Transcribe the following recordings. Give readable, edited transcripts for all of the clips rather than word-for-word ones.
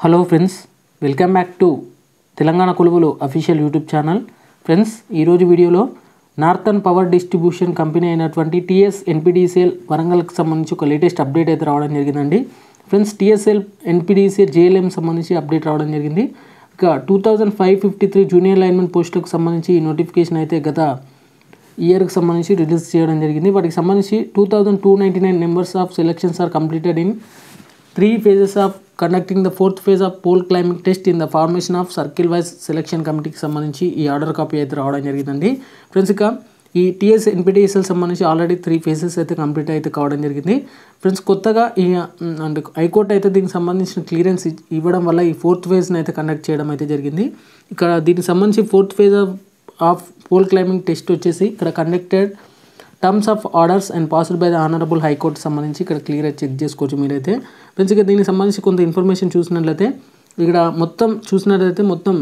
Hello friends, welcome back to Telangana కొలువులు official YouTube channel. Friends, ఈరోజు వీడియోలో నార్థన్ పవర్ డిస్ట్రిబ్యూషన్ కంపెనీ అయినటువంటి TS NPDCL వరంగల్కి సంబంధించి ఒక లేటెస్ట్ అప్డేట్ అయితే రావడం జరిగిందండి. ఫ్రెండ్స్, టీఎస్ఎల్ ఎన్పిడిసిఎల్ జేఎల్ఎం సంబంధించి అప్డేట్ రావడం జరిగింది. ఇక 2553 జూనియర్ లైన్మెన్ పోస్టులకు సంబంధించి ఈ నోటిఫికేషన్ అయితే గత ఇయర్కి సంబంధించి రిలీజ్ చేయడం జరిగింది. వాటికి సంబంధించి 2299 numbers of selections are completed in 3 phases of conducting the 4th phase of pole climbing test in the formation of circle wise selection కమిటీకి సంబంధించి ఈ ఆర్డర్ కాపీ అయితే రావడం జరిగిందండి. ఫ్రెండ్స్, ఇక ఈ టీఎస్ ఎన్పిడిసిఎల్ సంబంధించి ఆల్రెడీ 3 phases అయితే కంప్లీట్ అయితే కావడం జరిగింది. ఫ్రెండ్స్, కొత్తగా ఈ అంటే హైకోర్టు అయితే దీనికి సంబంధించిన క్లియరెన్స్ ఇవ్వడం వల్ల ఈ 4th phase అయితే కండక్ట్ చేయడం అయితే జరిగింది. ఇక్కడ దీనికి సంబంధించి 4th phase of poll climbing test వచ్చేసి ఇక్కడ conducted terms of orders and passed by the honourable high court సంబంధించి ఇక్కడ క్లియర్గా చెక్ చేసుకోవచ్చు మీరైతే. ఫ్రెండ్స్, ఇక దీనికి సంబంధించి కొంత ఇన్ఫర్మేషన్ చూసినట్లయితే ఇక్కడ మొత్తం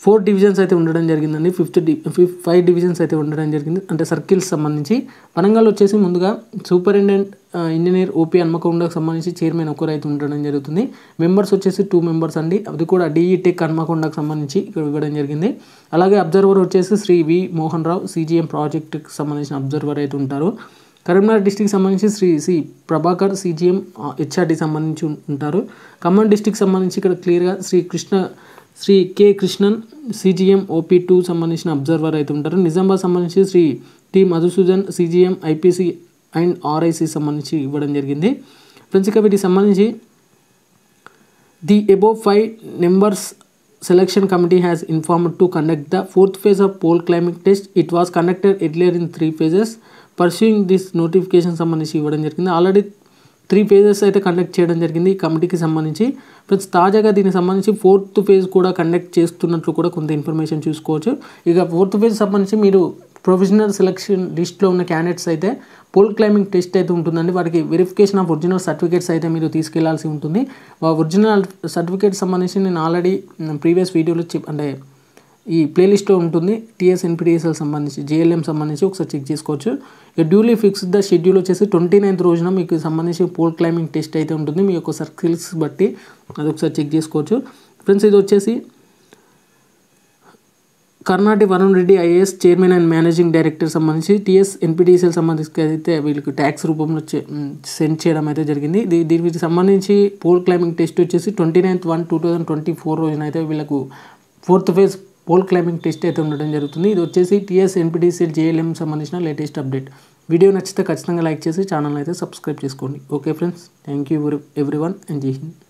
4 డివిజన్స్ అయితే ఉండడం జరిగిందండి. 5 డివిజన్స్ అయితే ఉండడం జరిగింది, అంటే సర్కిల్స్ సంబంధించి. వరంగల్ వచ్చేసి ముందుగా సూపరింటెండెంట్ ఇంజనీర్ ఓపీ హన్మకొండకు సంబంధించి చైర్మన్ ఒకరు అయితే ఉండడం జరుగుతుంది. మెంబర్స్ వచ్చేసి 2 members అండి, అది కూడా డిఈ టెక్ హన్మకొండకు సంబంధించి ఇక్కడ ఇవ్వడం జరిగింది. అలాగే అబ్జర్వర్ వచ్చేసి శ్రీ వి మోహన్ రావు సిజిఎం ప్రాజెక్ట్కి సంబంధించిన అబ్జర్వర్ అయితే ఉంటారు. కరీంనగర్ డిస్టిక్ సంబంధించి Shri C Prabhakar CGM HRD సంబంధించి ఉంటారు. ఖమ్మం డిస్టిక్ సంబంధించి ఇక్కడ క్లియర్గా Shri K Krishnan CGM OP two సంబంధించిన అబ్జర్వర్ అయితే ఉంటారు. నిజామాబాద్ సంబంధించి Shri T Madhusudan CGM IPC and RIC సంబంధించి ఇవ్వడం జరిగింది. ఫ్రెండ్స్, ఇక వీటికి సంబంధించి the above 5 members selection committee has informed to conduct the 4th phase of pole climbing test. It was conducted earlier in 3 phases. Pursuing this notification సంబంధించి ఇవ్వడం జరిగింది. Already 3 phases అయితే కండక్ట్ చేయడం జరిగింది ఈ కమిటీకి సంబంధించి. ఫ్రెండ్స్, తాజాగా దీనికి సంబంధించి 4th phase కూడా కండక్ట్ చేస్తున్నట్లు కూడా కొంత ఇన్ఫర్మేషన్ చూసుకోవచ్చు. ఇక 4th phase సంబంధించి మీరు ప్రొవిజనల్ సెలక్షన్ లిస్ట్లో ఉన్న క్యాండిడేట్స్ అయితే పోల్ క్లైంబింగ్ టెస్ట్ అయితే ఉంటుందండి. వాటికి వెరిఫికేషన్ ఆఫ్ ఒరిజినల్ సర్టిఫికేట్స్ అయితే మీరు తీసుకెళ్లాల్సి ఉంటుంది. ఒరిజినల్ సర్టిఫికేట్ సంబంధించి నేను ఆల్రెడీ ప్రీవియస్ వీడియోలో అంటే ఈ ప్లేలిస్ట్లో ఉంటుంది. టీఎస్ ఎన్పిడిసిఎల్ సంబంధించి జేఎల్ఎం సంబంధించి ఒకసారి చెక్ చేసుకోవచ్చు. ఇక డ్యూలీ ఫిక్స్డ్ ద షెడ్యూల్ వచ్చేసి 29th రోజున మీకు సంబంధించి పోల్ క్లైంబింగ్ టెస్ట్ అయితే ఉంటుంది. మీ యొక్క సర్కిల్స్ బట్టి అది ఒకసారి చెక్ చేసుకోవచ్చు. ఫ్రెండ్స్, ఇది వచ్చేసి Karnati Varun Reddy IAS chairman and managing director సంబంధించి టీఎస్ ఎన్పిడిసిఎల్ సంబంధించి అయితే వీళ్ళకి ట్యాక్స్ రూపంలో సెండ్ చేయడం అయితే జరిగింది. దీనికి సంబంధించి పోల్ క్లైంబింగ్ టెస్ట్ వచ్చేసి 29/1/2024 రోజున అయితే వీళ్ళకు 4th phase pole climbing test అయితే ఉండడం జరుగుతుంది. ఇది వచ్చేసి టీఎస్ ఎన్పిడిసిఎల్ జేఎల్ఎం సంబంధించిన లేటెస్ట్ అప్డేట్. వీడియో నచ్చితే ఖచ్చితంగా లైక్ చేసి ఛానల్ అయితే సబ్స్క్రైబ్ చేసుకోండి. Okay friends, thank you everyone and జై హింద్.